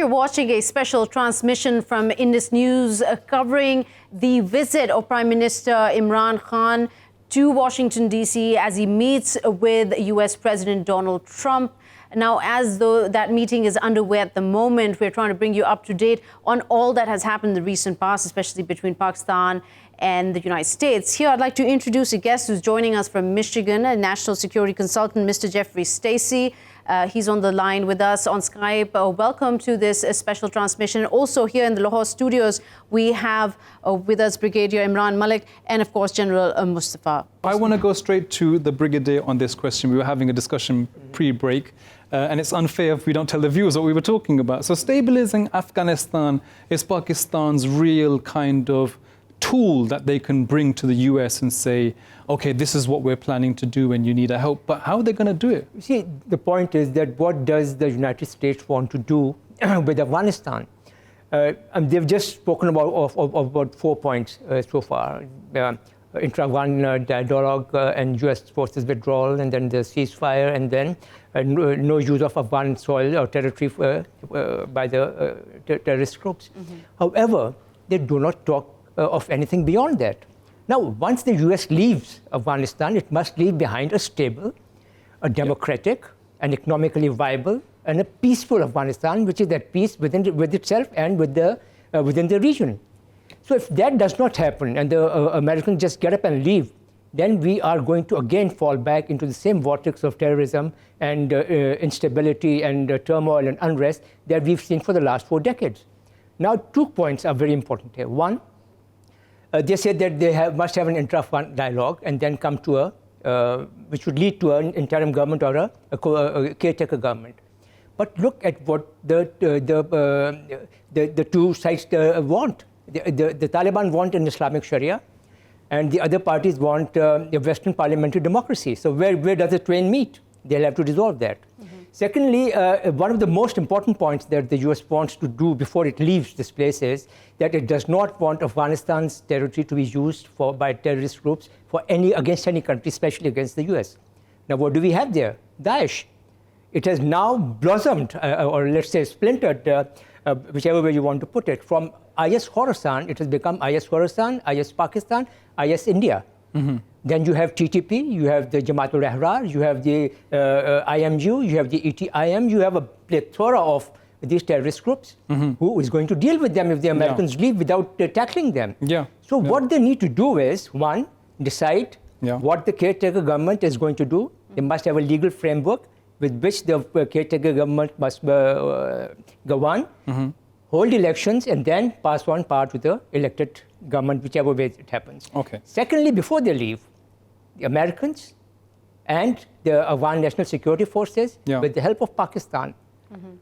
you're watching a special transmission from Indus News covering the visit of Prime Minister Imran Khan to Washington, D.C. as he meets with U.S. President Donald Trump. Now, as though that meeting is underway at the moment, we're trying to bring you up to date on all that has happened in the recent past, especially between Pakistan and the United States. Here, I'd like to introduce a guest who's joining us from Michigan, a national security consultant, Mr. Jeffrey Stacey. He's on the line with us on Skype. Welcome to this special transmission. Also here in the Lahore studios, we have with us Brigadier Imran Malik and, of course, General Mustafa. I want to go straight to the Brigadier on this question. We were having a discussion pre-break, and it's unfair if we don't tell the viewers what we were talking about. So stabilizing Afghanistan is Pakistan's real kind of tool that they can bring to the US and say, okay, this is what we're planning to do and you need our help. But how are they going to do it? You see, the point is that what does the United States want to do with Afghanistan? And they've just spoken about 4 points so far. Intra-Afghan dialogue and US forces withdrawal, and then the ceasefire, and then no use of Afghan soil or territory by the terrorist groups. Mm-hmm. However, they do not talk of anything beyond that. Now, once the US leaves Afghanistan, it must leave behind a stable, a democratic, and economically viable, and a peaceful Afghanistan, which is at peace with itself and with within the region. So if that does not happen and the Americans just get up and leave, then we are going to again fall back into the same vortex of terrorism and instability and turmoil and unrest that we've seen for the last 4 decades. Now, 2 points are very important here. One, they said that they must have an intra-Afghan dialogue and then come to which would lead to an interim government or a caretaker government. But look at what the two sides want. The Taliban want an Islamic Sharia, and the other parties want a Western parliamentary democracy. So where does the twain meet? They'll have to resolve that. Mm-hmm. Secondly, one of the most important points that the US wants to do before it leaves this place is that it does not want Afghanistan's territory to be used by terrorist groups against any country, especially against the US. Now, what do we have there? Daesh. It has now blossomed, or let's say splintered, whichever way you want to put it. From IS Khorasan, it has become IS Khorasan, IS Pakistan, IS India. Mm-hmm. Then you have TTP, you have the Jamaat ul-Ahrar, you have the IMU, you have the ETIM, you have a plethora of these terrorist groups. Mm-hmm. Who is going to deal with them if the Americans leave without tackling them? Yeah. So what they need to do is, one, decide what the caretaker government is going to do. They must have a legal framework with which the caretaker government must go on, hold elections, and then pass on power to the elected government, whichever way it happens. Okay. Secondly, before they leave, the Americans and the Afghan National Security Forces, with the help of Pakistan,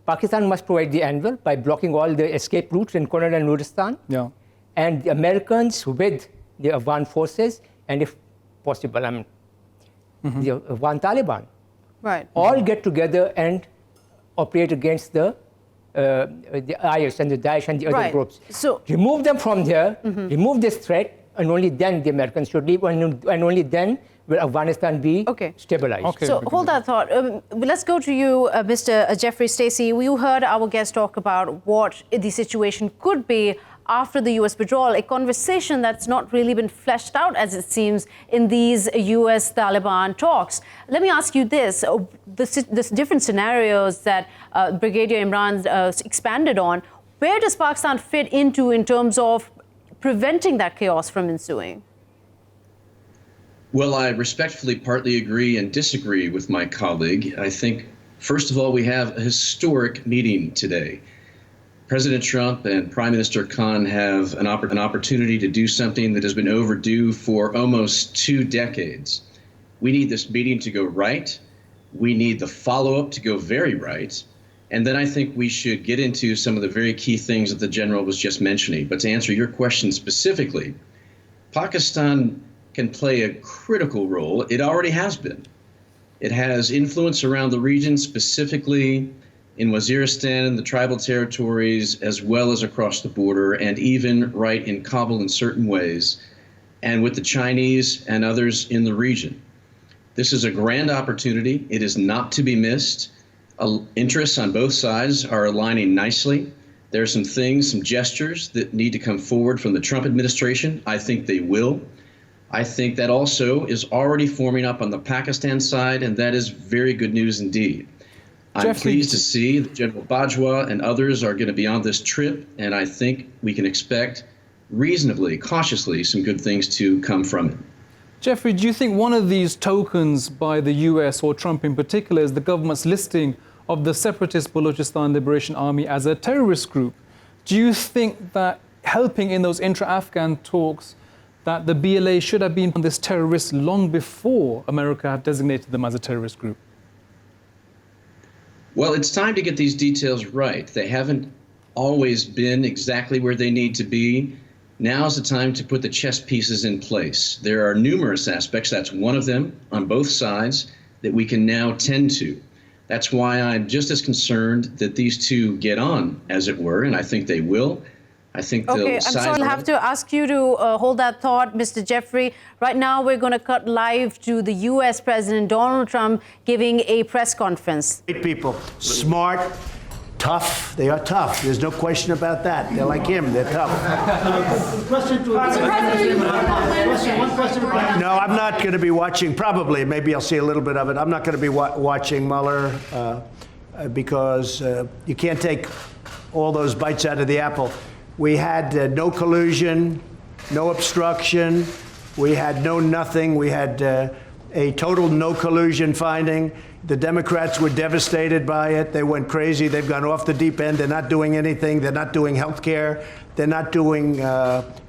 Pakistan must provide the anvil by blocking all the escape routes in Kunar and Nuristan, and the Americans with the Afghan forces, and if possible, the Afghan Taliban, all get together and operate against the IS and the Daesh and the other groups. So remove them from there, remove this threat, and only then the Americans should leave, and only then will Afghanistan be stabilized. Okay. So hold that thought. Let's go to you, Mr. Jeffrey Stacey. You heard our guest talk about what the situation could be after the U.S. withdrawal, a conversation that's not really been fleshed out, as it seems, in these U.S.-Taliban talks. Let me ask you this. The different scenarios that Brigadier Imran expanded on, where does Pakistan fit into in terms of preventing that chaos from ensuing? Well, I respectfully partly agree and disagree with my colleague. I think, first of all, we have a historic meeting today. President Trump and Prime Minister Khan have an opportunity to do something that has been overdue for almost 2 decades. We need this meeting to go right. We need the follow-up to go very right. And then I think we should get into some of the very key things that the General was just mentioning. But to answer your question specifically, Pakistan can play a critical role. It already has been. It has influence around the region, specifically in Waziristan and the tribal territories, as well as across the border, and even right in Kabul in certain ways, and with the Chinese and others in the region. This is a grand opportunity. It is not to be missed. interests on both sides are aligning nicely. There are some things, some gestures that need to come forward from the Trump administration. I think they will. I think that also is already forming up on the Pakistan side, and that is very good news indeed. I'm pleased to see that General Bajwa and others are going to be on this trip, and I think we can expect reasonably, cautiously, some good things to come from it. Jeffrey, do you think one of these tokens by the US or Trump in particular is the government's listing of the separatist Balochistan Liberation Army as a terrorist group? Do you think that helping in those intra-Afghan talks that the BLA should have been on this terrorist long before America had designated them as a terrorist group? Well, it's time to get these details right. They haven't always been exactly where they need to be. Now's the time to put the chess pieces in place. There are numerous aspects, that's one of them, on both sides, that we can now tend to. That's why I'm just as concerned that these two get on, as it were, and I think they will. I think okay, I'm sorry, I'll have to ask you to hold that thought, Mr. Jeffrey. Right now, we're going to cut live to the U.S. President Donald Trump giving a press conference. Great people, smart, tough. They are tough. There's no question about that. They're like him. They're tough. No, I'm not going to be watching. Probably, maybe I'll see a little bit of it. I'm not going to be watching Mueller because you can't take all those bites out of the apple. We had no collusion, no obstruction. We had no nothing. We had a total no collusion finding. The Democrats were devastated by it. They went crazy. They've gone off the deep end. They're not doing anything. They're not doing health care. They're not doing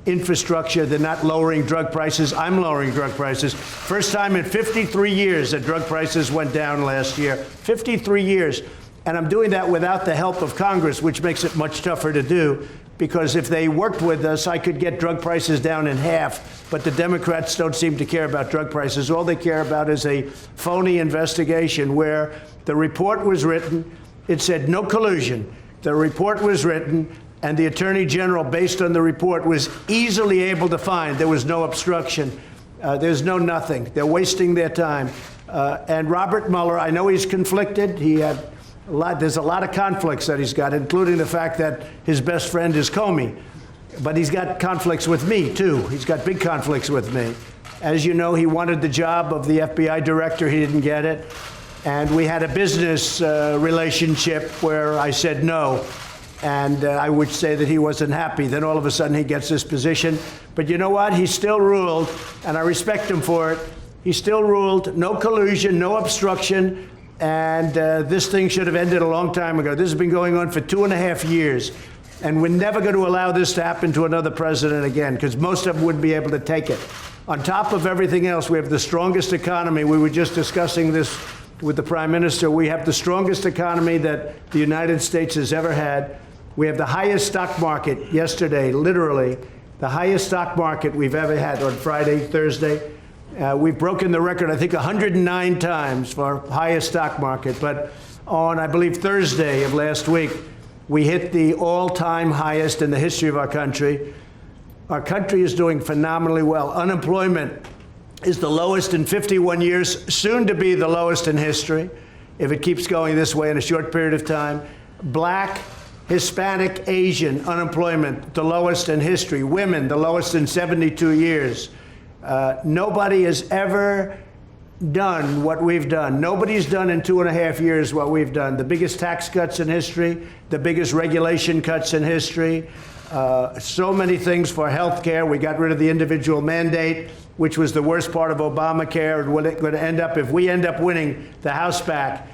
infrastructure. They're not lowering drug prices. I'm lowering drug prices. First time in 53 years that drug prices went down last year. 53 years. And I'm doing that without the help of Congress, which makes it much tougher to do. Because if they worked with us, I could get drug prices down in half. But the Democrats don't seem to care about drug prices. All they care about is a phony investigation where the report was written. It said no collusion. The report was written, and the Attorney General, based on the report, was easily able to find there was no obstruction. There's no nothing. They're wasting their time. And Robert Mueller, I know he's conflicted. There's a lot of conflicts that he's got, including the fact that his best friend is Comey. But he's got conflicts with me, too. He's got big conflicts with me. As you know, he wanted the job of the FBI director. He didn't get it. And we had a business relationship where I said no. And I would say that he wasn't happy. Then all of a sudden he gets this position. But you know what? He still ruled, and I respect him for it. He still ruled no collusion, no obstruction. And this thing should have ended a long time ago. This has been going on for 2.5 years. And we're never going to allow this to happen to another president again, because most of them wouldn't be able to take it. On top of everything else, we have the strongest economy. We were just discussing this with the Prime Minister. We have the strongest economy that the United States has ever had. We have the highest stock market yesterday, literally, the highest stock market we've ever had on Friday, Thursday. We've broken the record, I think, 109 times for our highest stock market. But on, I believe, Thursday of last week, we hit the all-time highest in the history of our country. Our country is doing phenomenally well. Unemployment is the lowest in 51 years, soon to be the lowest in history, if it keeps going this way in a short period of time. Black, Hispanic, Asian unemployment, the lowest in history. Women, the lowest in 72 years. Nobody has ever done what we've done. Nobody's done in 2.5 years what we've done. The biggest tax cuts in history, the biggest regulation cuts in history, so many things for health care. We got rid of the individual mandate, which was the worst part of Obamacare. And what it's going to end up, if we end up winning the House back,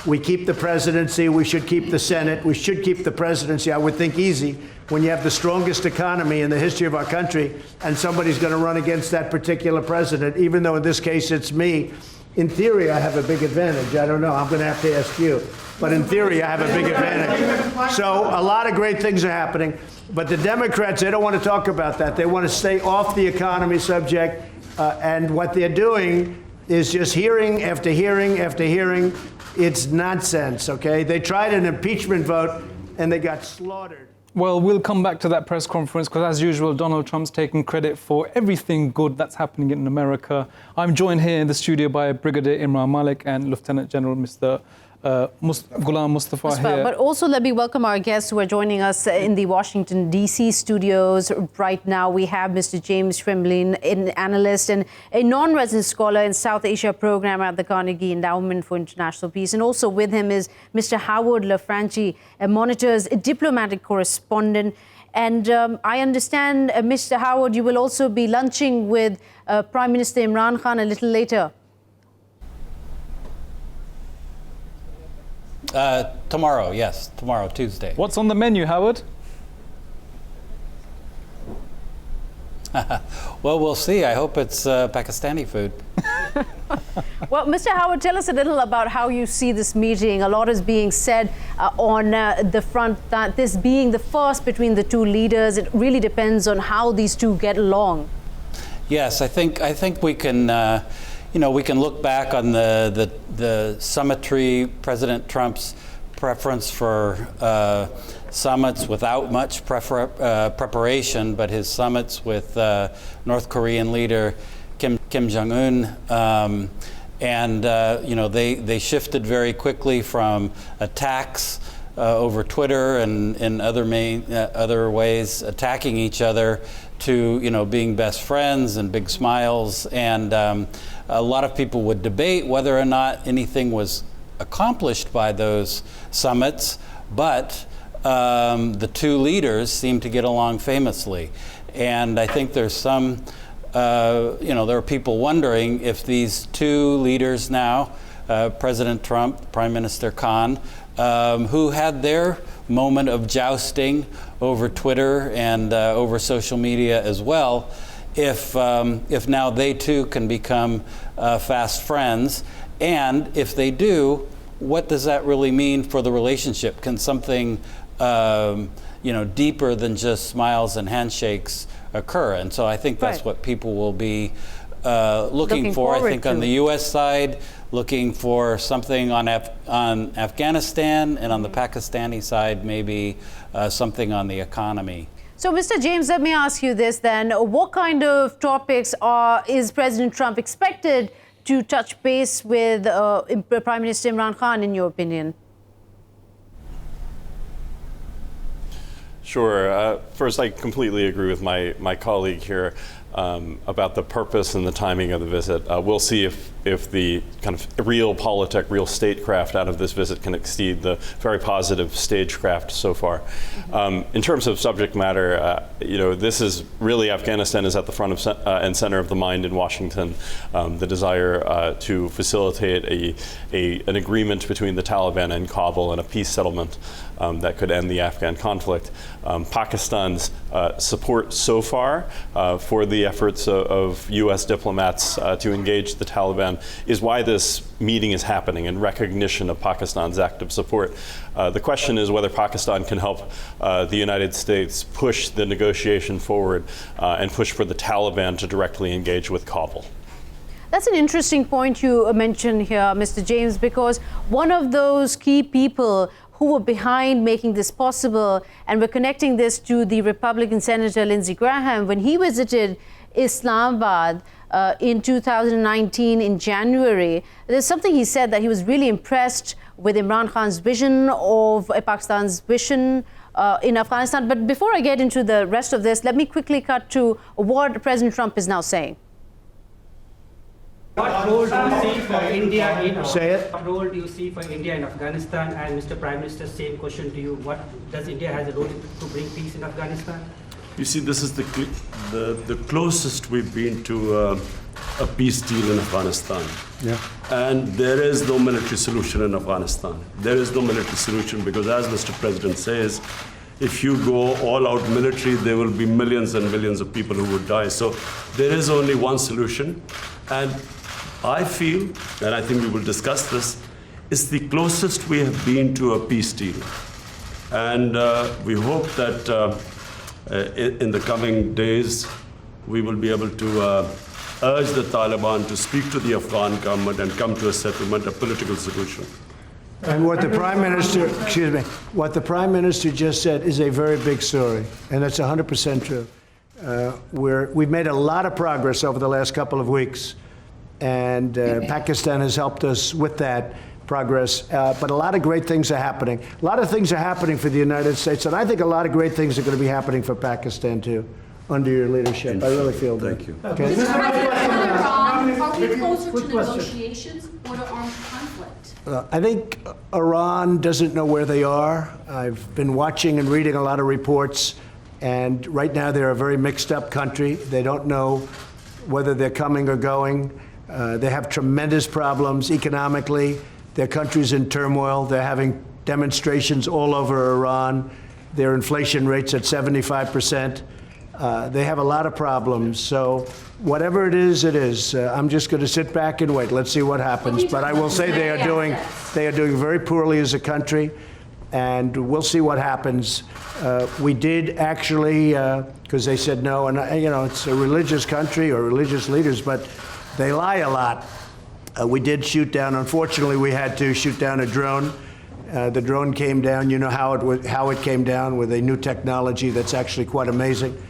we keep the presidency, we should keep the Senate, we should keep the presidency, I would think easy, when you have the strongest economy in the history of our country and somebody's going to run against that particular president, even though in this case it's me. In theory, I have a big advantage. I don't know. I'm going to have to ask you. But in theory, I have a big advantage. So a lot of great things are happening. But the Democrats, they don't want to talk about that. They want to stay off the economy subject. And what they're doing is just hearing after hearing after hearing. It's nonsense, okay? They tried an impeachment vote, and they got slaughtered. Well, we'll come back to that press conference because, as usual, Donald Trump's taking credit for everything good that's happening in America. I'm joined here in the studio by Brigadier Imran Malik and Lieutenant General Mr. Ghulam Mustafa here. But also let me welcome our guests who are joining us in the Washington, D.C. studios. Right now we have Mr. James Schwimblin, an analyst and a non-resident scholar in South Asia program at the Carnegie Endowment for International Peace. And also with him is Mr. Howard LaFranchi, a Monitor's diplomatic correspondent. And I understand, Mr. Howard, you will also be lunching with Prime Minister Imran Khan a little later. Tomorrow, yes. Tomorrow, Tuesday. What's on the menu, Howard? Well, we'll see. I hope it's Pakistani food. Well, Mr. Howard, tell us a little about how you see this meeting. A lot is being said on the front that this being the first between the two leaders, it really depends on how these two get along. Yes, I think we can. We can look back on the summitry, President Trump's preference for summits without much preparation, but his summits with North Korean leader Kim Jong-un, they shifted very quickly from attacks over Twitter and in other ways attacking each other to being best friends and big smiles. And a lot of people would debate whether or not anything was accomplished by those summits, but the two leaders seem to get along famously. And I think there's some, there are people wondering if these two leaders now, President Trump, Prime Minister Khan, who had their moment of jousting over Twitter and over social media as well, if now they too can become fast friends, and if they do, what does that really mean for the relationship? Can something deeper than just smiles and handshakes occur? And so I think that's what people will be looking for. I think on the U.S. side, looking for something on Afghanistan, and on the Pakistani side, maybe something on the economy. So, Mr. James, let me ask you this then. What kind of topics is President Trump expected to touch base with Prime Minister Imran Khan, in your opinion? Sure. First, I completely agree with my colleague here about the purpose and the timing of the visit. We'll see if the kind of real statecraft out of this visit can exceed the very positive stagecraft so far. In terms of subject matter, this is really, Afghanistan is at the front and center of the mind in Washington. The desire to facilitate an agreement between the Taliban and Kabul and a peace settlement that could end the Afghan conflict. Pakistan's support so far for the efforts of U.S. diplomats to engage the Taliban is why this meeting is happening, in recognition of Pakistan's active support. The question is whether Pakistan can help the United States push the negotiation forward and push for the Taliban to directly engage with Kabul. That's an interesting point you mentioned here, Mr. James, because one of those key people who were behind making this possible, and we're connecting this to the Republican Senator Lindsey Graham, when he visited Islamabad in 2019 in January, there's something he said that he was really impressed with Imran Khan's vision of Pakistan's vision in Afghanistan. But before I get into the rest of this, let me quickly cut to what President Trump is now saying. What role do you see for India in What role do you see for India in Afghanistan? And Mr. Prime Minister, same question to you. What does India has a role to bring peace in Afghanistan? You see, this is the closest we've been to a peace deal in Afghanistan. Yeah. And there is no military solution in Afghanistan. There is no military solution because, as Mr. President says, if you go all out military, there will be millions and millions of people who would die. So there is only one solution. And I feel, and I think we will discuss this, is the closest we have been to a peace deal. And we hope that in the coming days, we will be able to urge the Taliban to speak to the Afghan government and come to a settlement, a political solution. And what the Prime Minister, what the Prime Minister just said is a very big story, and that's 100% true. We've made a lot of progress over the last couple of weeks, and Pakistan has helped us with that. progress, but a lot of great things are happening. A lot of things are happening for the United States, and I think a lot of great things are going to be happening for Pakistan too, under your leadership. I really feel that. Thank you. Okay. Are we closer to negotiations or to armed conflict? I think Iran doesn't know where they are. I've been watching and reading a lot of reports, and right now they're a very mixed up country. They don't know whether they're coming or going. They have tremendous problems economically. Their country's in turmoil. They're having demonstrations all over Iran. Their inflation rate's at 75%. They have a lot of problems. So whatever it is, it is. I'm just going to sit back and wait. Let's see what happens. But I will say they are doing very poorly as a country, and we'll see what happens. We did actually, because they said no, and it's a religious country or religious leaders, but they lie a lot. We did shoot down. Unfortunately, we had to shoot down a drone. The drone came down. You know how it came down, with a new technology that's actually quite amazing.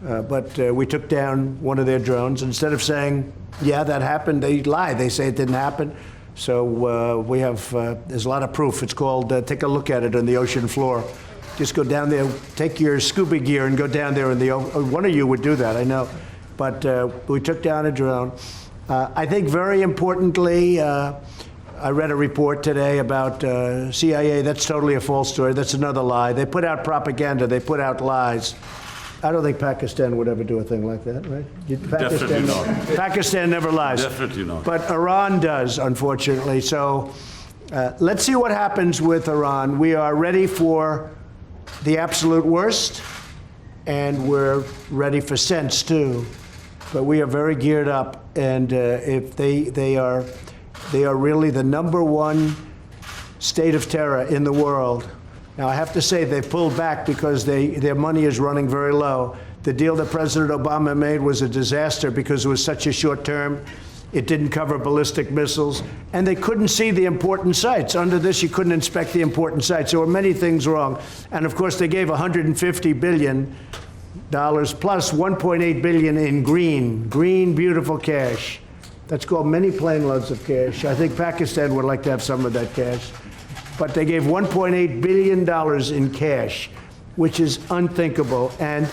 But we took down one of their drones. Instead of saying, yeah, that happened, they lie. They say it didn't happen. So we have, there's a lot of proof. It's called, take a look at it on the ocean floor. Just go down there, take your scuba gear and go down there in the ocean. One of you would do that, I know. But we took down a drone. I think very importantly, I read a report today about CIA. That's totally a false story. That's another lie. They put out propaganda. They put out lies. I don't think Pakistan would ever do a thing like that, right? Definitely not. Pakistan never lies. Definitely not. But Iran does, unfortunately. So let's see what happens with Iran. We are ready for the absolute worst, and we're ready for sense too. But we are very geared up, and if they are really the #1 state of terror in the world. Now, I have to say they've pulled back because their money is running very low. The deal that President Obama made was a disaster because it was such a short term. It didn't cover ballistic missiles, and they couldn't see the important sites. Under this, you couldn't inspect the important sites. There were many things wrong. And of course, they gave $150 billion plus $1.8 billion in green, beautiful cash. That's called many plane loads of cash. I think Pakistan would like to have some of that cash. But they gave $1.8 billion in cash, which is unthinkable. And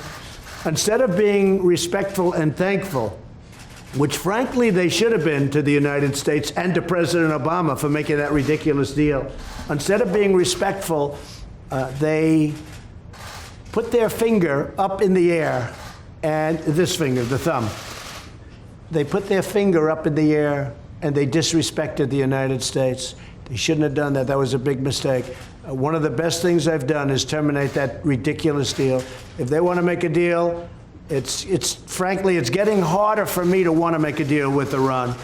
instead of being respectful and thankful, which frankly they should have been to the United States and to President Obama for making that ridiculous deal, instead of being respectful, they put their finger up in the air, and this finger, the thumb, they put their finger up in the air and they disrespected the United States. They shouldn't have done that. That was a big mistake. One of the best things I've done is terminate that ridiculous deal. If they want to make a deal, frankly, it's getting harder for me to want to make a deal with Iran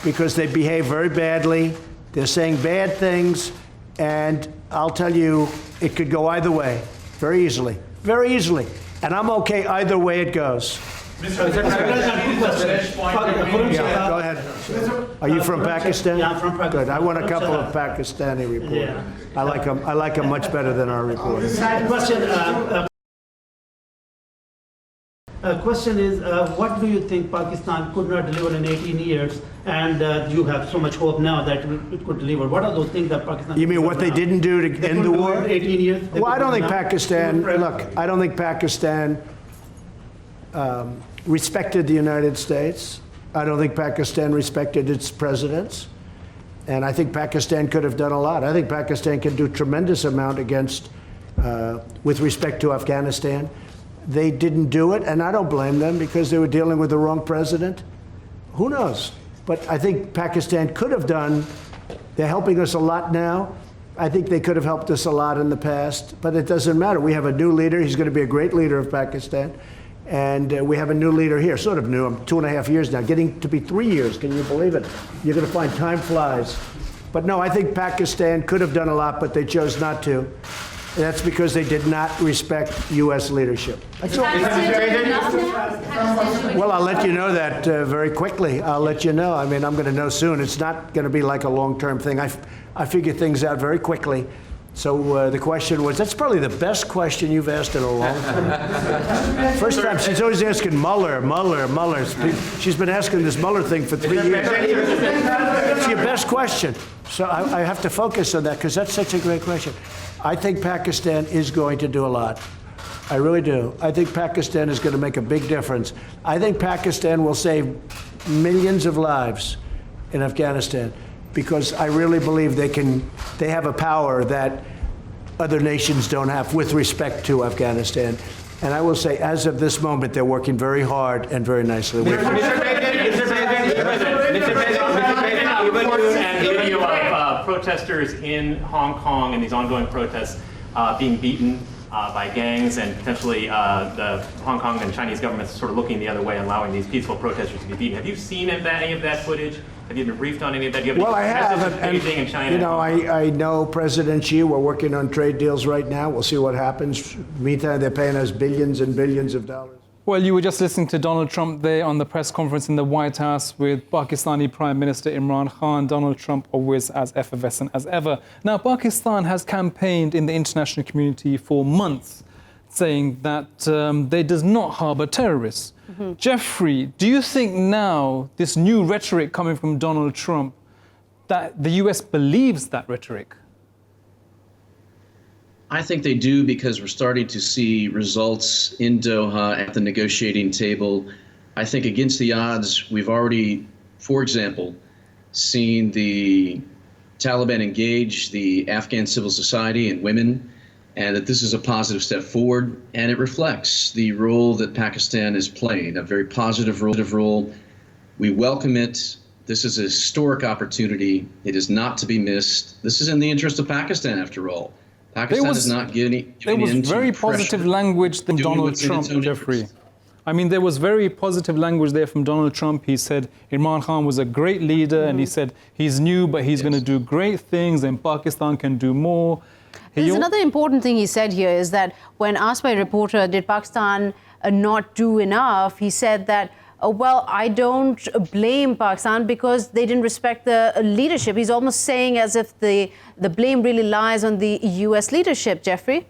because they behave very badly. They're saying bad things, and I'll tell you, it could go either way. Very easily. Very easily. And I'm okay either way it goes. Mr. Yeah, go ahead. Are you from Pakistan? Yeah, I'm from Pakistan. Good. I want a couple of Pakistani reporters. Yeah. I like them much better than our reporters. Question is, what do you think Pakistan could not deliver in 18 years, and you have so much hope now that it could deliver? What are those things that Pakistan? You mean what they didn't do to end the war? 18 years. Well, I don't think Pakistan. Look, I don't think Pakistan respected the United States. I don't think Pakistan respected its presidents, and I think Pakistan could have done a lot. I think Pakistan can do a tremendous amount with respect to Afghanistan. They didn't do it, and I don't blame them because they were dealing with the wrong president. Who knows? But I think Pakistan could have done. They're helping us a lot now. I think they could have helped us a lot in the past, but it doesn't matter. We have a new leader. He's going to be a great leader of Pakistan. And we have a new leader here, sort of new. I'm 2.5 years now, getting to be 3 years. Can you believe it? You're going to find time flies. But no, I think Pakistan could have done a lot, but they chose not to. And that's because they did not respect U.S. leadership. Well, I'll let you know that very quickly. I'll let you know. I mean, I'm going to know soon. It's not going to be like a long-term thing. I figure things out very quickly. So the question was, that's probably the best question you've asked in a long time. First time, she's always asking Mueller. She's been asking this Mueller thing for 3 years. It's your best question. So I have to focus on that because that's such a great question. I think Pakistan is going to do a lot. I really do. I think Pakistan is going to make a big difference. I think Pakistan will save millions of lives in Afghanistan because I really believe they have a power that other nations don't have with respect to Afghanistan. And I will say, as of this moment, they're working very hard and very nicely. Mr. President, a video of protesters in Hong Kong and these ongoing protests being beaten by gangs, and potentially the Hong Kong and Chinese governments sort of looking the other way, allowing these peaceful protesters to be beaten. Have you seen any of that footage? Have you been briefed on any of that? Well, I have. And, China? you know, I know President Xi. We're working on trade deals right now. We'll see what happens. Meantime, they're paying us billions and billions of dollars. Well, you were just listening to Donald Trump there on the press conference in the White House with Pakistani Prime Minister Imran Khan. Donald Trump always as effervescent as ever. Now, Pakistan has campaigned in the international community for months, saying that they does not harbour terrorists. Mm-hmm. Jeffrey, do you think now this new rhetoric coming from Donald Trump, that the US believes that rhetoric? I think they do, because we're starting to see results in Doha at the negotiating table. I think against the odds, we've already, for example, seen the Taliban engage the Afghan civil society and women, and that this is a positive step forward, and it reflects the role that Pakistan is playing, a very positive role. We welcome it. This is a historic opportunity. It is not to be missed. This is in the interest of Pakistan, after all. Pakistan is not giving there was in very pressure, positive language from Donald Trump, Jeffrey. I mean, there was very positive language there from Donald Trump. He said Imran Khan was a great leader, and he said he's new, but he's going to do great things, and Pakistan can do more. There's another important thing he said here is that when asked by a reporter, did Pakistan not do enough, he said that, well, I don't blame Pakistan because they didn't respect the leadership. He's almost saying as if the blame really lies on the US leadership, Jeffrey.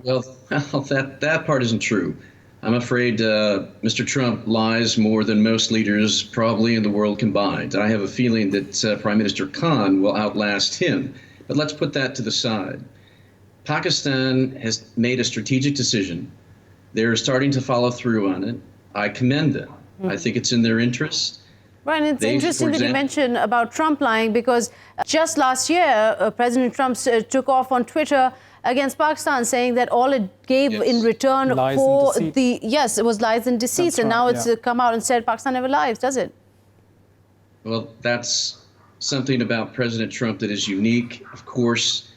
Well, that part isn't true. I'm afraid Mr. Trump lies more than most leaders probably in the world combined. I have a feeling that Prime Minister Khan will outlast him. But let's put that to the side. Pakistan has made a strategic decision. They're starting to follow through on it. I commend them. I think it's in their interest. Right, and it's interesting that you mentioned about Trump lying, because just last year, President Trump took off on Twitter against Pakistan, saying that all it gave in return lies for and deceit. it was lies and deceit. That's and right, now it's come out and said Pakistan never lies, does it? Well, that's something about President Trump that is unique. Of course,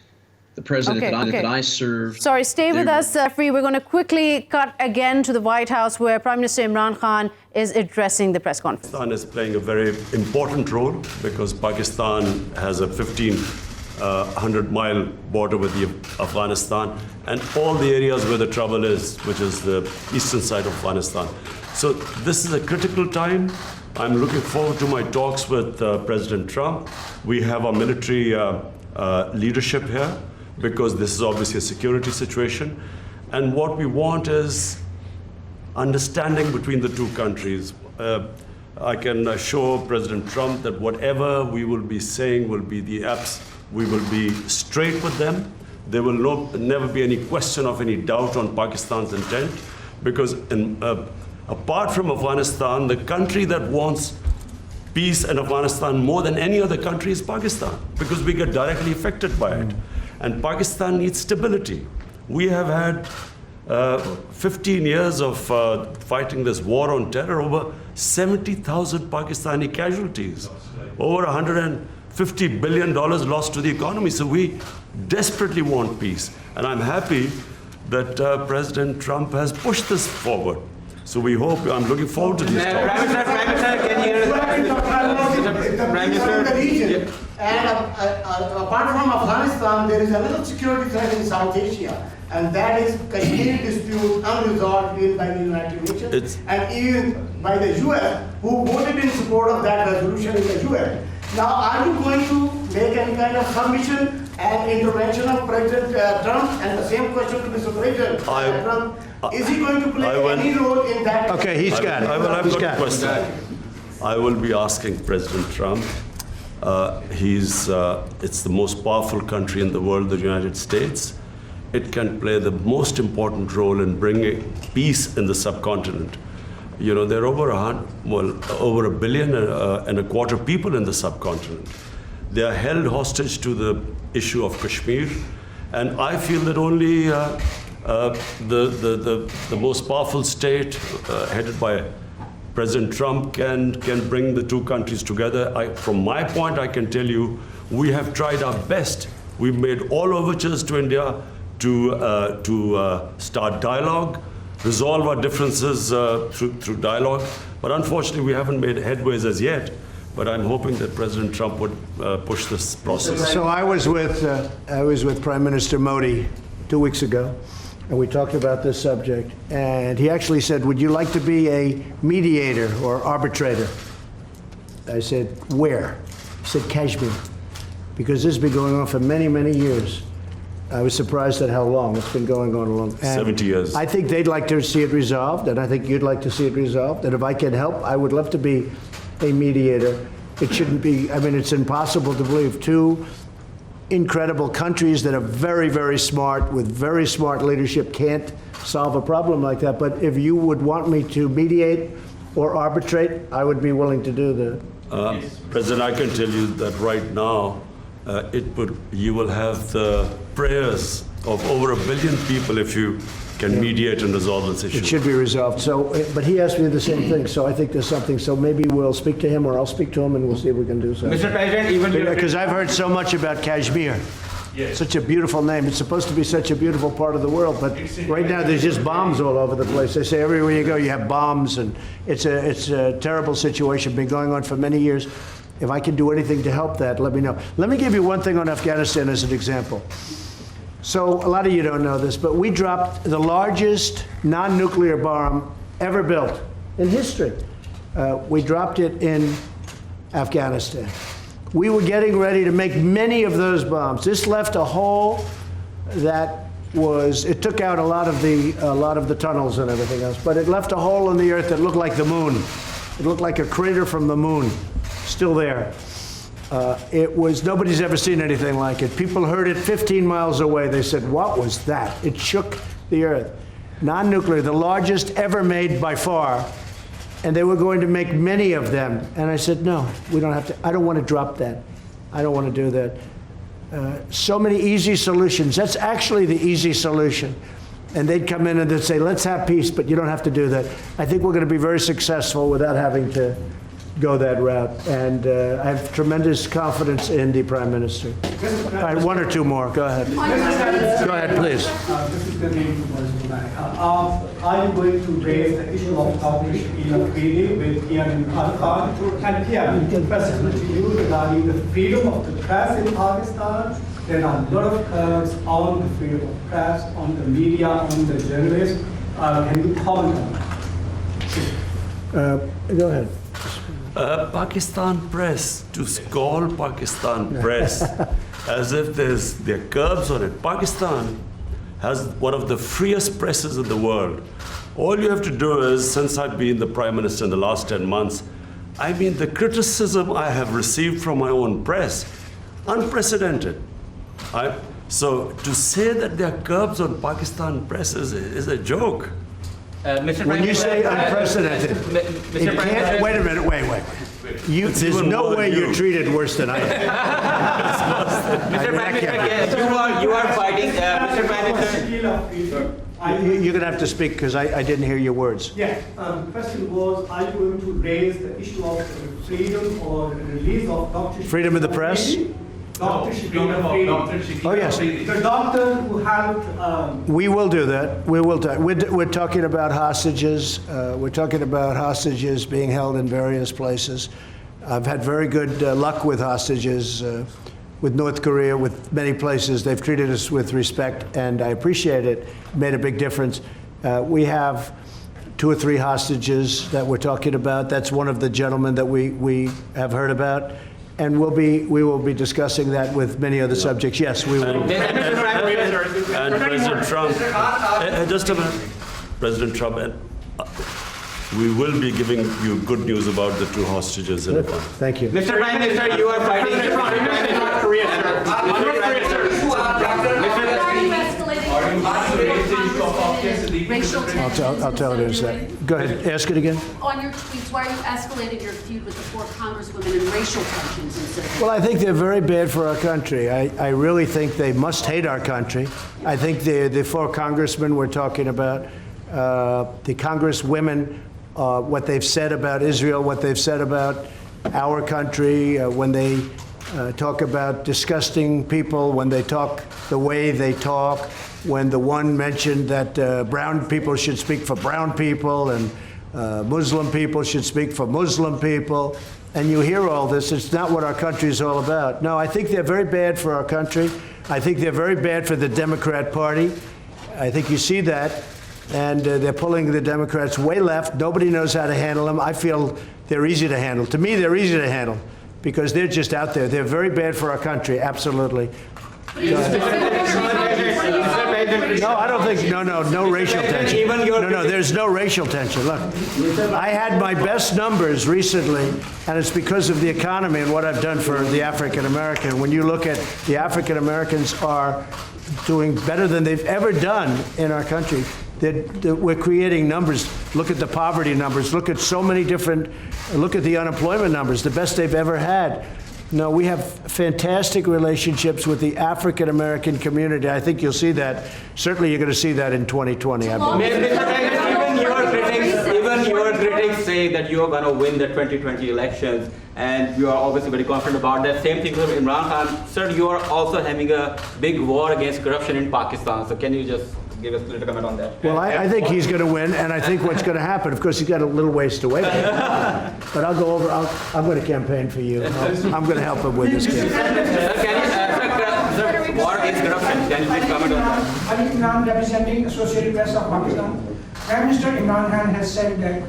the president that I served. Sorry, stay with us, Jeffrey. We're going to quickly cut again to the White House, where Prime Minister Imran Khan is addressing the press conference. Pakistan is playing a very important role because Pakistan has a 1,500-mile border with Afghanistan and all the areas where the trouble is, which is the eastern side of Afghanistan. So this is a critical time. I'm looking forward to my talks with President Trump. We have our military leadership here, because this is obviously a security situation. And what we want is understanding between the two countries. I can assure President Trump that whatever we will be saying will be the apps. We will be straight with them. There will never be any question of any doubt on Pakistan's intent, because apart from Afghanistan, the country that wants peace in Afghanistan more than any other country is Pakistan, because we get directly affected by it. And Pakistan needs stability. We have had 15 years of fighting this war on terror, over 70,000 Pakistani casualties, over $150 billion lost to the economy. So we desperately want peace. And I'm happy that President Trump has pushed this forward. So we hope, I'm looking forward to these talks. And apart from Afghanistan, there is another security threat in South Asia, and that is Kashmir dispute unresolved even by the United Nations and even by the US, who voted in support of that resolution in the UN. Now, are you going to make any kind of submission an intervention of President Trump? And the same question to Mr. President Trump. Is he going to play any role in that? Okay, he's got it. I've got a question. I will be asking President Trump. It's the most powerful country in the world, the United States. It can play the most important role in bringing peace in the subcontinent. You know, there are over a billion and a quarter people in the subcontinent. They are held hostage to the issue of Kashmir, and I feel that only the most powerful state, headed by President Trump, can bring the two countries together. From my point, I can tell you, we have tried our best. We've made all overtures to India to start dialogue, resolve our differences through dialogue. But unfortunately, we haven't made headways as yet. But I'm hoping that President Trump would push this process. So I was with Prime Minister Modi 2 weeks ago, and we talked about this subject. And he actually said, "Would you like to be a mediator or arbitrator?" I said, "Where?" He said, "Kashmir," because this has been going on for many, many years. I was surprised at how long it's been going on. 70 years. I think they'd like to see it resolved, and I think you'd like to see it resolved. And if I can help, I would love to be a mediator. It shouldn't be, I mean, it's impossible to believe two incredible countries that are very, very smart, with very smart leadership, can't solve a problem like that. But if you would want me to mediate or arbitrate, I would be willing to do that. President, I can tell you that right now, you will have the prayers of over 1 billion people if you can mediate and resolve this issue. It should be resolved. So, but he asked me the same thing. So I think there's something. So maybe we'll speak to him, or I'll speak to him, and we'll see if we can do something. Mr. President, even because I've heard so much about Kashmir. Yes. Such a beautiful name. It's supposed to be such a beautiful part of the world, but right now there's just bombs all over the place. They say everywhere you go you have bombs, and it's a terrible situation. Been going on for many years. If I can do anything to help that, let me know. Let me give you one thing on Afghanistan as an example. So a lot of you don't know this, but we dropped the largest non-nuclear bomb ever built in history. We dropped it in Afghanistan. We were getting ready to make many of those bombs. This left a hole that it took out a lot of the tunnels and everything else, but it left a hole in the earth that looked like the moon. It looked like a crater from the moon, still there. Nobody's ever seen anything like it. People heard it 15 miles away. They said, "What was that?" It shook the earth. Non-nuclear, the largest ever made by far. And they were going to make many of them. And I said, "No, we don't have to. I don't want to drop that. I don't want to do that." So many easy solutions. That's actually the easy solution. And they'd come in and they'd say, "Let's have peace, but you don't have to do that." I think we're going to be very successful without having to go that route. And I have tremendous confidence in the Prime Minister. All right, one or two more. Go ahead. Go ahead, please. This is the name are you going to raise the issue of Turkish treaty with Imran Khan? And here, we can question to you regarding the freedom of the press in Pakistan. There are a lot of curbs on the freedom of press, on the media, on the journalists. Can you comment on that? Go ahead. Pakistan press, to call Pakistan press as if there are curbs on it. Pakistan has one of the freest presses in the world. All you have to do is, since I've been the Prime Minister in the last 10 months, I mean, the criticism I have received from my own press, unprecedented. So to say that there are curbs on Pakistan press is a joke. When you say unprecedented, it can't, wait a minute, wait. There's no way you're treated worse than I am. Mr. Prime Minister, you are fighting, Mr. Prime Minister. You're going to have to speak because I didn't hear your words. Yeah, the question was, are you going to raise the issue of freedom or release of Dr. Freedom of the press? Dr. Oh, yes. The doctor who helped... We will do that. We will. We're talking about hostages. We're talking about hostages being held in various places. I've had very good luck with hostages, with North Korea, with many places. They've treated us with respect, and I appreciate it. Made a big difference. We have 2 or 3 hostages that we're talking about. That's one of the gentlemen that we have heard about. and we will be discussing that with many other subjects. Yes, we will. And President Trump, just a minute, President Trump, we will be giving you good news about the 2 hostages in Afghanistan. Thank you. Mr. Prime Minister, you are fighting. I'll tell it in a second. Go ahead, ask it again. On your tweets, why are you escalating your feud with the 4 congresswomen and racial tensions instead of... Well, I think they're very bad for our country. I really think they must hate our country. I think the 4 congressmen we're talking about, the congresswomen, what they've said about Israel, what they've said about our country, when they talk about disgusting people, when they talk the way they talk, when the one mentioned that brown people should speak for brown people and Muslim people should speak for Muslim people, and you hear all this, it's not what our country is all about. No, I think they're very bad for our country. I think they're very bad for the Democrat Party. I think you see that. And they're pulling the Democrats way left. Nobody knows how to handle them. I feel they're easy to handle. To me, they're easy to handle because they're just out there. They're very bad for our country, absolutely. No, I don't think, no racial tension. No, there's no racial tension. Look, I had my best numbers recently, and it's because of the economy and what I've done for the African American. When you look at the African Americans are doing better than they've ever done in our country. We're creating numbers. Look at the poverty numbers. Look at so many different, look at the unemployment numbers, the best they've ever had. No, we have fantastic relationships with the African American community. I think you'll see that. Certainly you're going to see that in 2020, I believe. Even your critics say that you are going to win the 2020 elections, and you are obviously very confident about that. Same thing with Imran Khan. Sir, you are also having a big war against corruption in Pakistan. So can you just give us a little comment on that? Well, I think he's going to win, and I think what's going to happen, of course, he's got a little ways to wait. But I'll go over, I'm going to campaign for you. I'm going to help him with this case. War against corruption, can you please comment on that? Ali Imran, representing Associated Press of Pakistan. Prime Minister Imran Khan has said that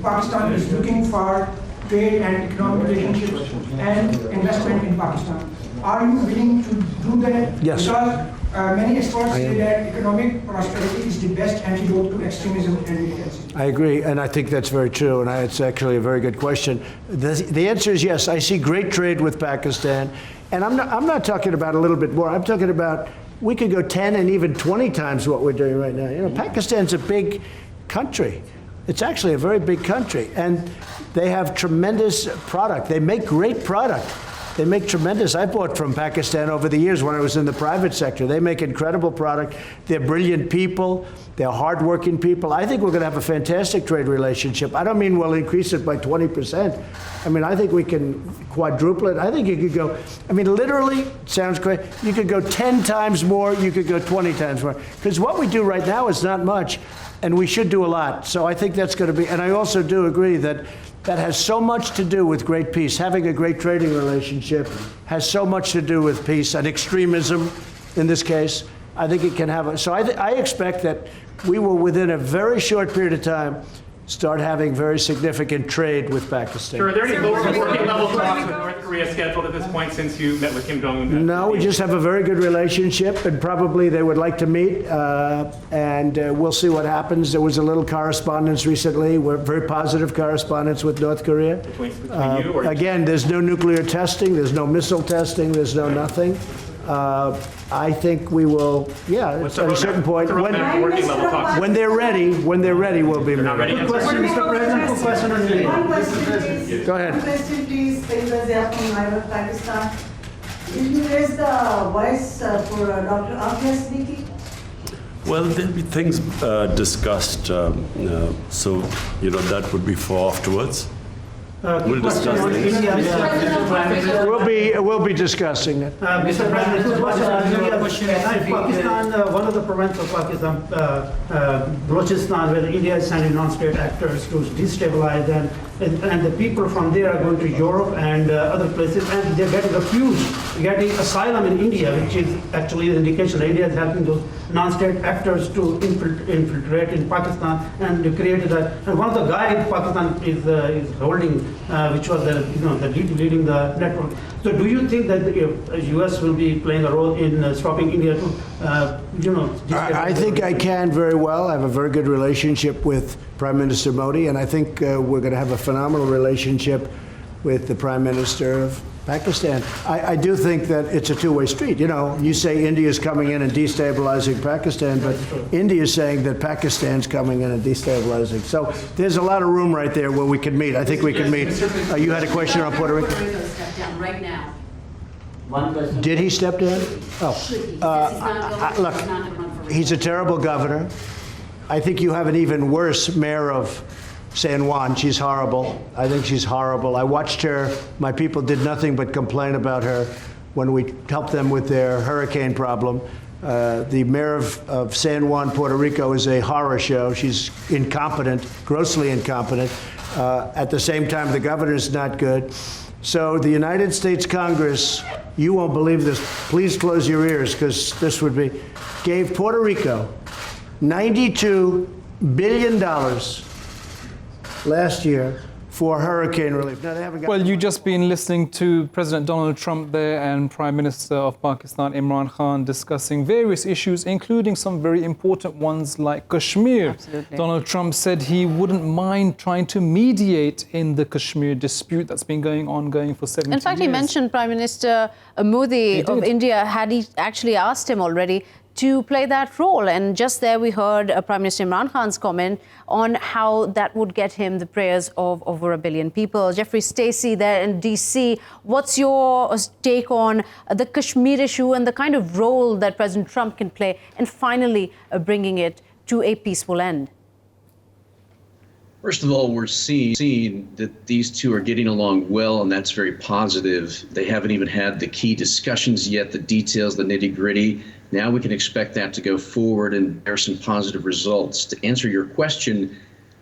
Pakistan is looking for trade and economic relationships and investment in Pakistan. Are you willing to do that? Yes. Because many experts say that economic prosperity is the best antidote to extremism and militancy. I agree, and I think that's very true, and it's actually a very good question. The answer is yes. I see great trade with Pakistan, and I'm not talking about a little bit more. I'm talking about we could go 10 and even 20 times what we're doing right now. You know, Pakistan's a big country. It's actually a very big country, and they have tremendous product. They make great product. They make tremendous. I bought from Pakistan over the years when I was in the private sector. They make incredible product. They're brilliant people. They're hardworking people. I think we're going to have a fantastic trade relationship. I don't mean we'll increase it by 20%. I mean, I think we can quadruple it. I think you could go, I mean, literally, it sounds great. You could go 10 times more. You could go 20 times more. Because what we do right now is not much, and we should do a lot. So I think that's going to be, and I also do agree that that has so much to do with great peace. Having a great trading relationship has so much to do with peace and extremism in this case. I think it can have so I expect that we will, within a very short period of time, start having very significant trade with Pakistan. Sure, are there any working level talks with North Korea scheduled at this point since you met with Kim Jong-un? No, we just have a very good relationship, and probably they would like to meet, and we'll see what happens. There was a little correspondence recently, very positive correspondence with North Korea. Between you or again, there's no nuclear testing, there's no missile testing, there's no nothing. I think we will, at a certain point, when they're ready, we'll be ready. Mr. President, quick question on India. Go ahead. One question, please, because they are from Pakistan. Will you raise the voice for Dr. Afghan speaking? Well, there'll be things discussed, so, that would be for afterwards. We'll discuss things. We'll be discussing it. Mr. President, Pakistan, one of the provinces of Pakistan, Balochistan, where India is sending non-state actors to destabilize them, and the people from there are going to Europe and other places, and they're getting refuged, getting asylum in India, which is actually an indication that India is helping those non-state actors to infiltrate in Pakistan and create that. And one of the guys Pakistan is holding, which was the leading the network. So do you think that the U.S. will be playing a role in stopping India to, I think I can very well. I have a very good relationship with Prime Minister Modi, and I think we're going to have a phenomenal relationship with the Prime Minister of Pakistan. I do think that it's a two-way street. You say India's coming in and destabilizing Pakistan, but India's saying that Pakistan's coming in and destabilizing. So there's a lot of room right there where we could meet. I think we can meet. You had a question on Puerto Rico? Puerto Rico step down right now. One question. Did he step down? Oh, look, he's a terrible governor. I think you have an even worse mayor of San Juan. She's horrible. I think she's horrible. I watched her. My people did nothing but complain about her when we helped them with their hurricane problem. The mayor of San Juan, Puerto Rico, is a horror show. She's incompetent, grossly incompetent. At the same time, the governor's not good. So the United States Congress, you won't believe this. Please close your ears, because this would be, gave Puerto Rico $92 billion last year for hurricane relief. Now, they haven't got. Well, you've just been listening to President Donald Trump there and Prime Minister of Pakistan, Imran Khan, discussing various issues, including some very important ones like Kashmir. Absolutely. Donald Trump said he wouldn't mind trying to mediate in the Kashmir dispute that's been going for 70 years. In fact, he mentioned Prime Minister Modi of India, had he actually asked him already to play that role. And just there we heard Prime Minister Imran Khan's comment on how that would get him the prayers of over 1 billion people. Jeffrey Stacey there in DC, what's your take on the Kashmir issue and the kind of role that President Trump can play in finally bringing it to a peaceful end? First of all, we're seeing that these two are getting along well, and that's very positive. They haven't even had the key discussions yet, the details, the nitty-gritty. Now we can expect that to go forward and bear some positive results. To answer your question,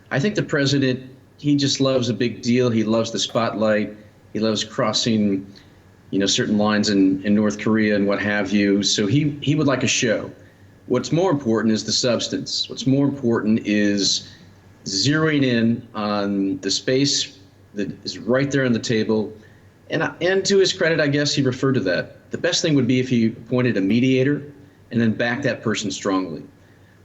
I think the president, he just loves a big deal. He loves the spotlight. He loves crossing, certain lines in North Korea and what have you. So he would like a show. What's more important is the substance. What's more important is zeroing in on the space that is right there on the table. And to his credit, I guess he referred to that. The best thing would be if he appointed a mediator and then back that person strongly.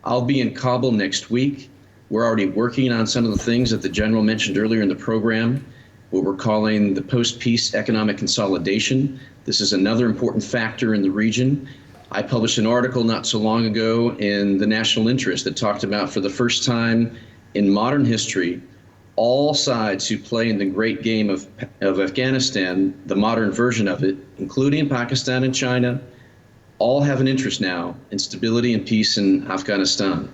I'll be in Kabul next week. We're already working on some of the things that the general mentioned earlier in the program, what we're calling the post-peace economic consolidation. This is another important factor in the region. I published an article not so long ago in the National Interest that talked about, for the first time in modern history, all sides who play in the great game of Afghanistan, the modern version of it, including Pakistan and China, all have an interest now in stability and peace in Afghanistan.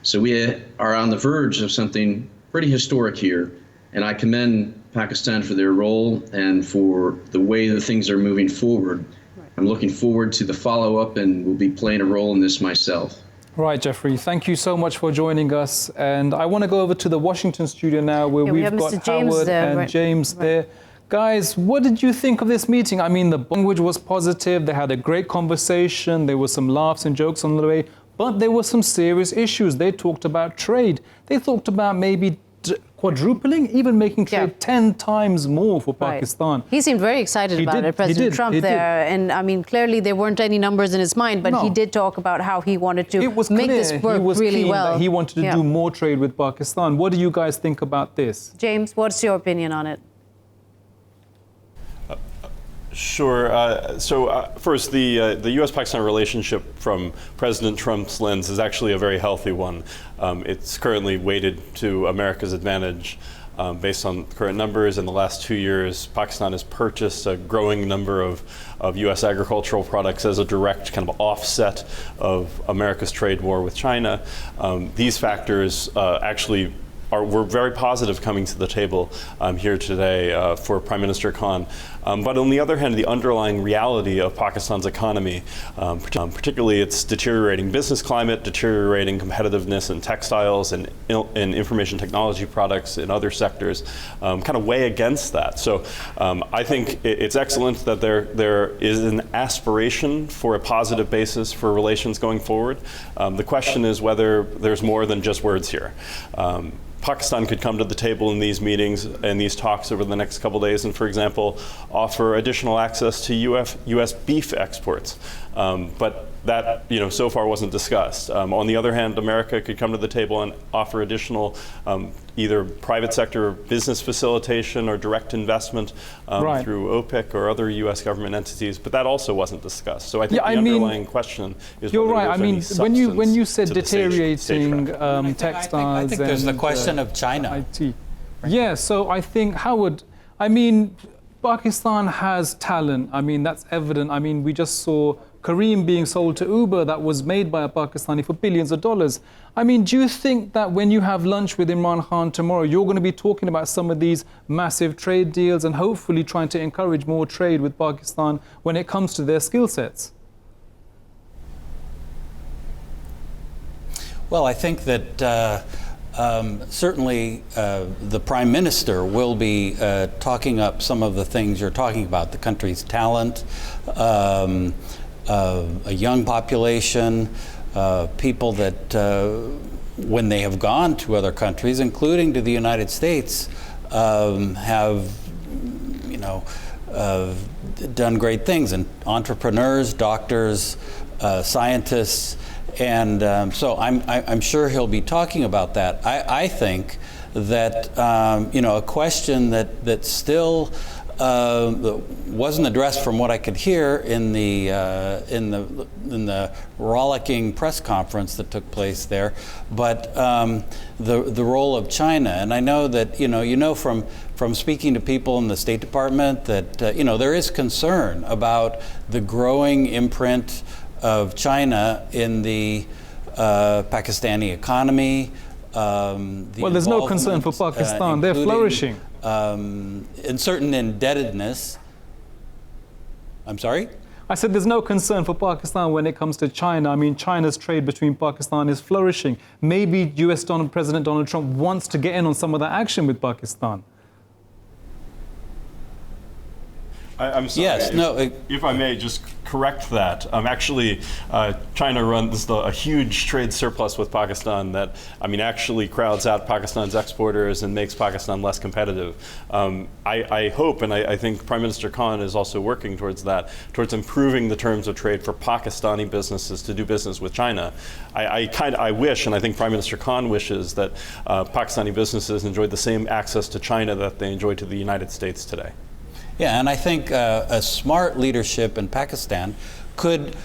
So we are on the verge of something pretty historic here, and I commend Pakistan for their role and for the way that things are moving forward. I'm looking forward to the follow-up, and will be playing a role in this myself. Right, Jeffrey, thank you so much for joining us. And I want to go over to the Washington studio now, where we've got Howard and James there. Guys, what did you think of this meeting? I mean, the language was positive. They had a great conversation. There were some laughs and jokes on the way, but there were some serious issues. They talked about trade. They talked about maybe quadrupling, even making trade 10 times more for Pakistan. He seemed very excited about it, President Trump there. And I mean, clearly there weren't any numbers in his mind, but he did talk about how he wanted to make this work really well. He wanted to do more trade with Pakistan. What do you guys think about this? James, what's your opinion on it? Sure. First, the U.S.-Pakistan relationship from President Trump's lens is actually a very healthy one. It's currently weighted to America's advantage based on current numbers. In the last 2 years, Pakistan has purchased a growing number of U.S. agricultural products as a direct kind of offset of America's trade war with China. These factors actually were very positive coming to the table here today for Prime Minister Khan. But on the other hand, the underlying reality of Pakistan's economy, particularly its deteriorating business climate, deteriorating competitiveness in textiles and information technology products in other sectors, kind of weigh against that. So I think it's excellent that there is an aspiration for a positive basis for relations going forward. The question is whether there's more than just words here. Pakistan could come to the table in these meetings and these talks over the next couple of days and, for example, offer additional access to U.S. beef exports. But that, so far wasn't discussed. On the other hand, America could come to the table and offer additional either private sector business facilitation or direct investment through OPEC or other U.S. government entities, but that also wasn't discussed. So I think the underlying question is you're whether right. there's I mean, any when you said to the deteriorating textiles, I think there's the question of China. IT. Yeah. So I think Howard. I mean, Pakistan has talent. I mean, that's evident. I mean, we just saw Kareem being sold to Uber that was made by a Pakistani for billions of dollars. I mean, do you think that when you have lunch with Imran Khan tomorrow, you're going to be talking about some of these massive trade deals and hopefully trying to encourage more trade with Pakistan when it comes to their skill sets? Well, I think that certainly the Prime Minister will be talking up some of the things you're talking about, the country's talent, a young population, people that when they have gone to other countries, including to the United States, have done great things, and entrepreneurs, doctors, scientists, and so I'm sure he'll be talking about that. I think that a question that still wasn't addressed from what I could hear in the rollicking press conference that took place there, but the role of China. And I know that from speaking to people in the State Department that there is concern about the growing imprint of China in the Pakistani economy. Well, there's no concern for Pakistan. They're flourishing. In certain indebtedness. I'm sorry? I said there's no concern for Pakistan when it comes to China. I mean, China's trade between Pakistan is flourishing. Maybe US President Donald Trump wants to get in on some of that action with Pakistan. I'm sorry. Yes, if I may just correct that. Actually, China runs a huge trade surplus with Pakistan that, actually crowds out Pakistan's exporters and makes Pakistan less competitive. I hope, and I think Prime Minister Khan is also working towards that, towards improving the terms of trade for Pakistani businesses to do business with China. I wish, and I think Prime Minister Khan wishes, that Pakistani businesses enjoyed the same access to China that they enjoy to the United States today. Yeah, and I think a smart leadership in Pakistan could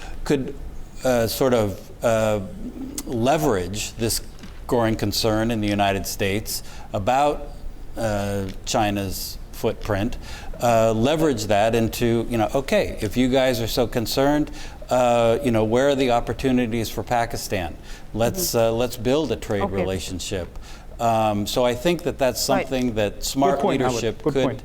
sort of leverage this growing concern in the United States about China's footprint, leverage that into, okay, if you guys are so concerned, where are the opportunities for Pakistan? Let's build a trade relationship. So I think that's something that smart leadership could.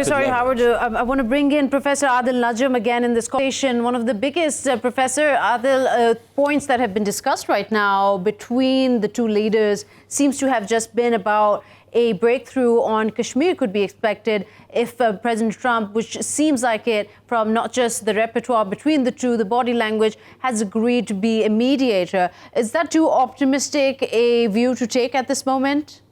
Sorry, Howard. I want to bring in Professor Adil Najam again in this conversation. One of the biggest, Professor Adil, points that have been discussed right now between the two leaders seems to have just been about a breakthrough on Kashmir could be expected if President Trump, which seems like it from not just the repertoire between the two, the body language, has agreed to be a mediator. Is that too optimistic a view to take at this moment?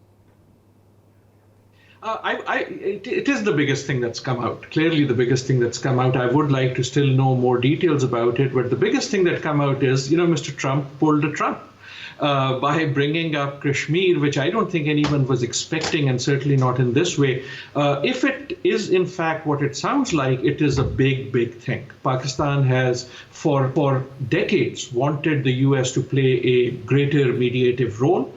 It is the biggest thing that's come out. Clearly the biggest thing that's come out. I would like to still know more details about it, but the biggest thing that come out is, Mr. Trump pulled a Trump. By bringing up Kashmir, which I don't think anyone was expecting, and certainly not in this way. If it is in fact what it sounds like, it is a big, big thing. Pakistan has for decades wanted the US to play a greater mediative role.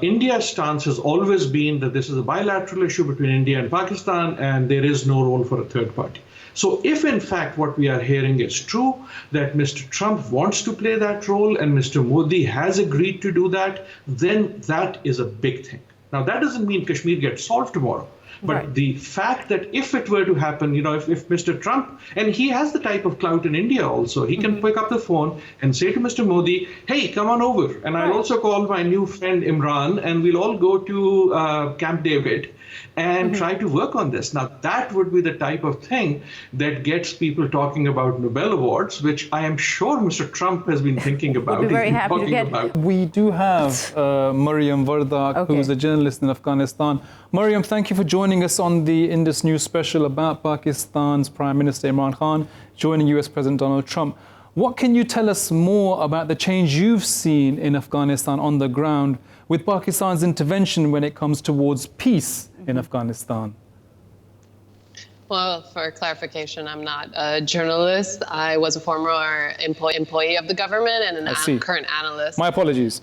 India's stance has always been that this is a bilateral issue between India and Pakistan, and there is no role for a third party. So if in fact what we are hearing is true, that Mr. Trump wants to play that role and Mr. Modi has agreed to do that, then that is a big thing. Now, that doesn't mean Kashmir gets solved tomorrow. But the fact that if it were to happen, if Mr. Trump, and he has the type of clout in India also, he can pick up the phone and say to Mr. Modi, hey, come on over. And I'll also call my new friend Imran, and we'll all go to Camp David and try to work on this. Now, that would be the type of thing that gets people talking about Nobel Awards, which I am sure Mr. Trump has been thinking about. We'll be very happy to get. We do have Mariam Vardak, who is a journalist in Afghanistan. Mariam, thank you for joining us on the Indus News Special about Pakistan's Prime Minister Imran Khan joining US President Donald Trump. What can you tell us more about the change you've seen in Afghanistan on the ground with Pakistan's intervention when it comes towards peace in Afghanistan? Well, for clarification, I'm not a journalist. I was a former employee of the government and a current analyst. My apologies.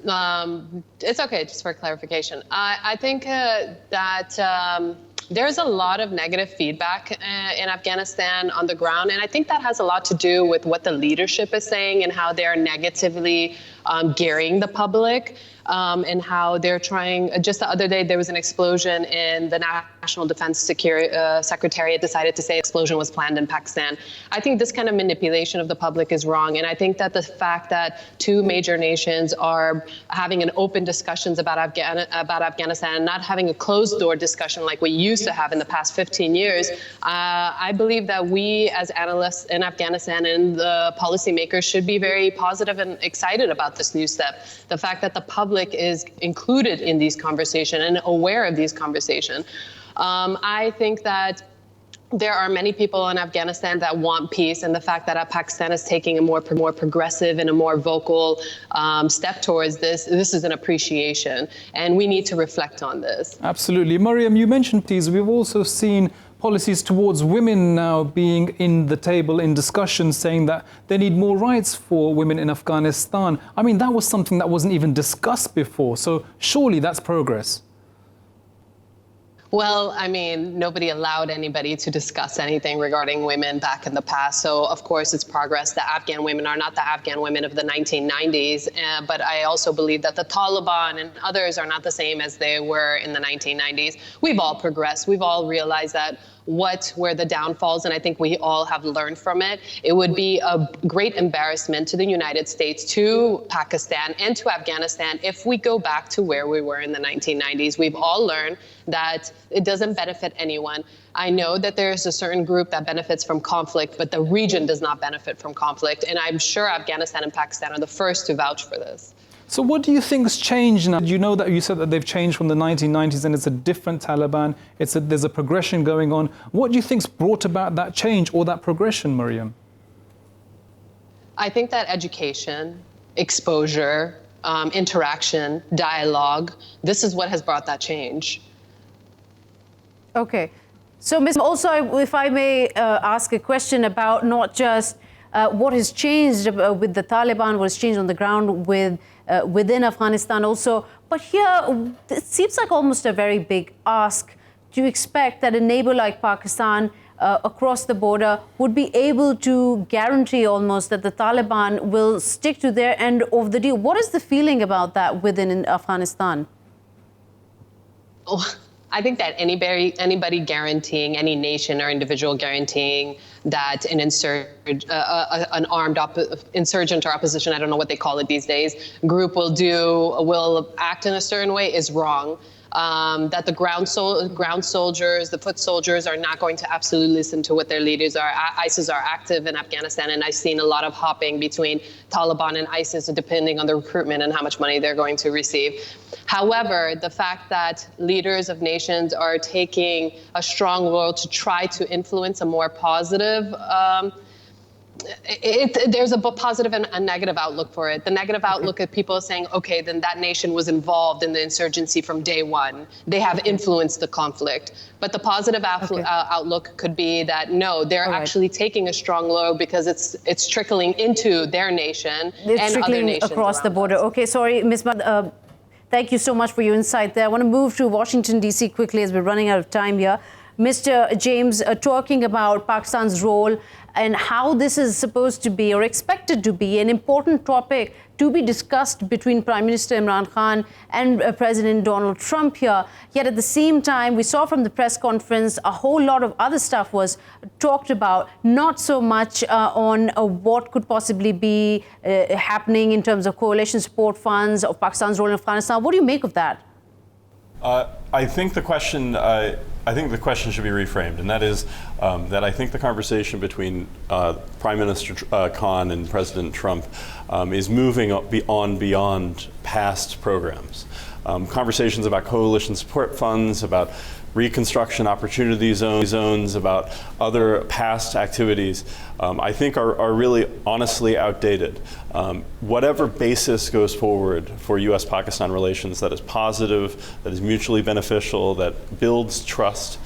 It's okay, just for clarification. I think that there's a lot of negative feedback in Afghanistan on the ground, and I think that has a lot to do with what the leadership is saying and how they're negatively gearing the public. And how they're trying. Just the other day, there was an explosion in the National Defense Secretariat decided to say explosion was planned in Pakistan. I think this kind of manipulation of the public is wrong. And I think that the fact that two major nations are having an open discussions about Afghanistan and not having a closed door discussion like we used to have in the past 15 years, I believe that we as analysts in Afghanistan and the policymakers should be very positive and excited about this new step. The fact that the public is included in these conversations and aware of these conversations. I think that there are many people in Afghanistan that want peace, and the fact that Pakistan is taking a more progressive and a more vocal step towards this is an appreciation, and we need to reflect on this. Absolutely. Mariam, you mentioned peace. We've also seen policies towards women now being in the table in discussion, saying that they need more rights for women in Afghanistan. I mean, that was something that wasn't even discussed before. So surely that's progress. Well, I mean, nobody allowed anybody to discuss anything regarding women back in the past. So, of course, it's progress. The Afghan women are not the Afghan women of the 1990s. But I also believe that the Taliban and others are not the same as they were in the 1990s. We've all progressed. We've all realized that what were the downfalls, and I think we all have learned from it. It would be a great embarrassment to the United States, to Pakistan, and to Afghanistan if we go back to where we were in the 1990s. We've all learned that it doesn't benefit anyone. I know that there's a certain group that benefits from conflict, but the region does not benefit from conflict, and I'm sure Afghanistan and Pakistan are the first to vouch for this. So what do you think's changed now? You know that you said that they've changed from the 1990s and it's a different Taliban. There's a progression going on. What do you think's brought about that change or that progression, Mariam? I think that education, exposure, interaction, dialogue, this is what has brought that change. Okay. So, Ms. Also, if I may ask a question about not just what has changed with the Taliban, what has changed on the ground within Afghanistan also. But here, it seems like almost a very big ask to expect that a neighbor like Pakistan across the border would be able to guarantee almost that the Taliban will stick to their end of the deal. What is the feeling about that within Afghanistan? Oh, I think that anybody guaranteeing, any nation or individual guaranteeing that an armed insurgent or opposition, I don't know what they call it these days, group will act in a certain way is wrong. That the ground soldiers, the foot soldiers are not going to absolutely listen to what their leaders are. ISIS are active in Afghanistan, and I've seen a lot of hopping between Taliban and ISIS depending on the recruitment and how much money they're going to receive. However, the fact that leaders of nations are taking a strong role to try to influence a more positive there's a positive and a negative outlook for it. The negative outlook of people saying, okay, then that nation was involved in the insurgency from day one. They have influenced the conflict. But the positive outlook could be that, no, they're actually taking a strong role because it's trickling into their nation and other nations across the border. Okay, sorry, Ms. Thank you so much for your insight there. I want to move to Washington, D.C. quickly as we're running out of time here. Mr. James, talking about Pakistan's role and how this is supposed to be or expected to be an important topic to be discussed between Prime Minister Imran Khan and President Donald Trump here. Yet at the same time, we saw from the press conference a whole lot of other stuff was talked about, not so much on what could possibly be happening in terms of coalition support funds, of Pakistan's role in Afghanistan. What do you make of that? I think the question should be reframed, and that is that I think the conversation between Prime Minister Khan and President Trump is moving beyond past programs. Conversations about coalition support funds, about reconstruction opportunity zones, about other past activities, I think are really honestly outdated. Whatever basis goes forward for U.S.-Pakistan relations that is positive, that is mutually beneficial, that builds trust,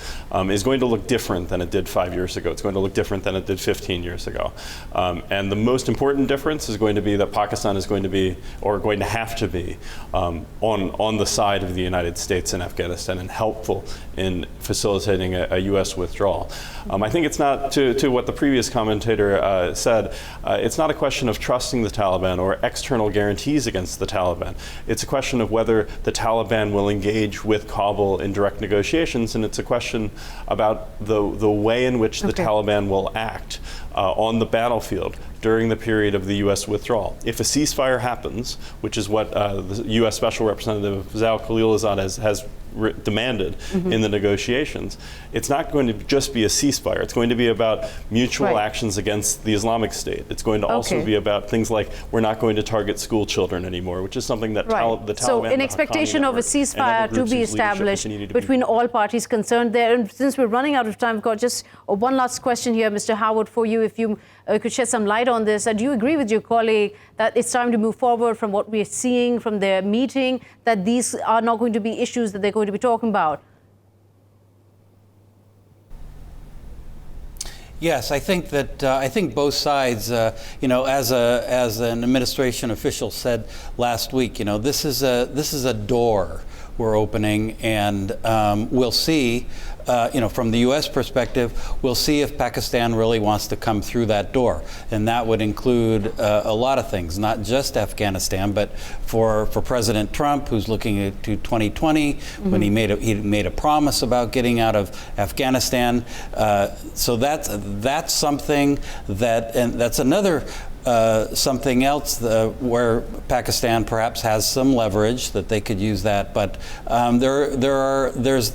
is going to look different than it did 5 years ago. It's going to look different than it did 15 years ago. And the most important difference is going to be that Pakistan is going to be, or going to have to be, on the side of the United States in Afghanistan and helpful in facilitating a U.S. withdrawal. I think it's not, to what the previous commentator said, it's not a question of trusting the Taliban or external guarantees against the Taliban. It's a question of whether the Taliban will engage with Kabul in direct negotiations, and it's a question about the way in which the Taliban will act on the battlefield during the period of the U.S. withdrawal. If a ceasefire happens, which is what the U.S. Special Representative Zal Khalilzad has demanded in the negotiations, it's not going to just be a ceasefire. It's going to be about mutual actions against the Islamic State. It's going to also be about things like we're not going to target school children anymore, which is something that the Taliban... So in expectation of a ceasefire to be established between all parties concerned there. And since we're running out of time, I've got just one last question here, Mr. Howard, for you. If you could shed some light on this. Do you agree with your colleague that it's time to move forward from what we're seeing from their meeting, that these are not going to be issues that they're going to be talking about? Yes, I think that I think both sides, you know, as an administration official said last week, you know, this is a door we're opening, and we'll see. You know, from the U.S. perspective, we'll see if Pakistan really wants to come through that door, and that would include a lot of things, not just Afghanistan, but for President Trump, who's looking to 2020, when he made a promise about getting out of Afghanistan. So that's something that, and that's another. Something else where Pakistan perhaps has some leverage that they could use that, but there's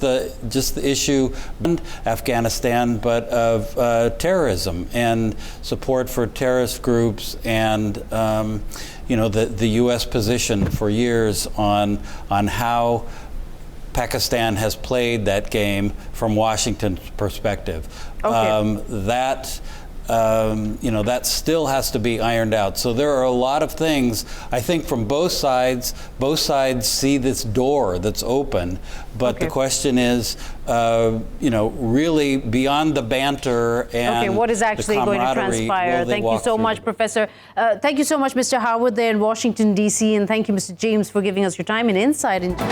just the issue in Afghanistan, but of terrorism and support for terrorist groups, and you know, the U.S. position for years on how Pakistan has played that game from Washington's perspective. You know, that still has to be ironed out. So there are a lot of things, I think, from both sides. Both sides see this door that's open, but the question is, you know, really beyond the banter and what is actually going to transpire? Thank you so much, Professor. Thank you so much, Mr. Howard there in Washington, D.C., and thank you, Mr. James, for giving us your time and insight into